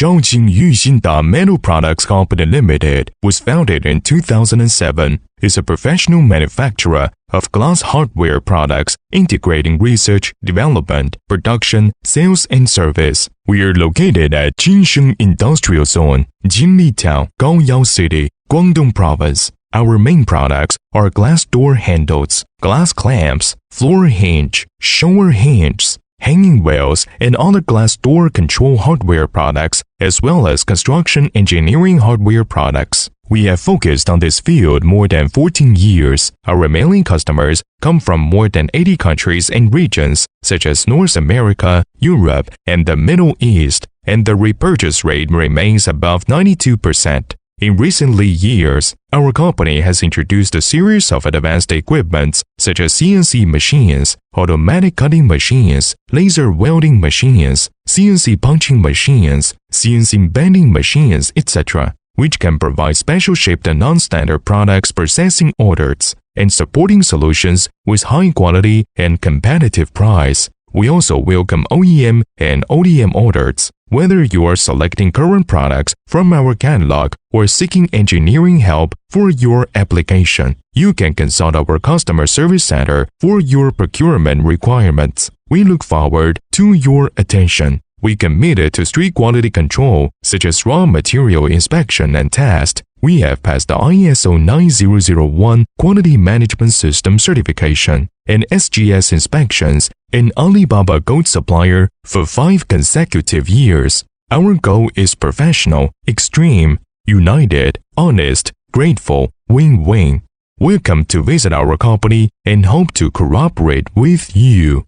NCYINOX Metal Products Company Limited was founded in 2007. Is a professional manufacturer of glass hardware products integrating research, development, production, sales, and service. We are located at Jinshen Industrial Zone, Jinli Town, Gaoyao City, Guangdong Province. Our main products are glass door handles, glass clamps, floor hinge, shower hinges, hanging wheels, and other glass door control hardware products, as well as construction engineering hardware products. We have focused on this field more than 14 years. Our mailing customers come from more than 80 countries and regions, such as North America, Europe, and the Middle East, and the repurchase rate remains above 92%. In recent years, our company has introduced a series of advanced equipments such as CNC machines, automatic cutting machines, laser welding machines, CNC punching machines, CNC bending machines, etc., which can provide special-shaped and non-standard products processing orders and supporting solutions with high quality and competitive price. We also welcome OEM and ODM orders. Whether you are selecting current products from our catalog or seeking engineering help for your application, you can consult our customer service center for your procurement requirements. We look forward to your attention. We committed to strict quality control, such as raw material inspection and test. We have passed the ISO 9001 Quality Management System certification and SGS inspections and Alibaba Gold Supplier for 5 consecutive years. Our goal is professional, extreme, united, honest, grateful, win-win. Welcome to visit our company and hope to cooperate with you.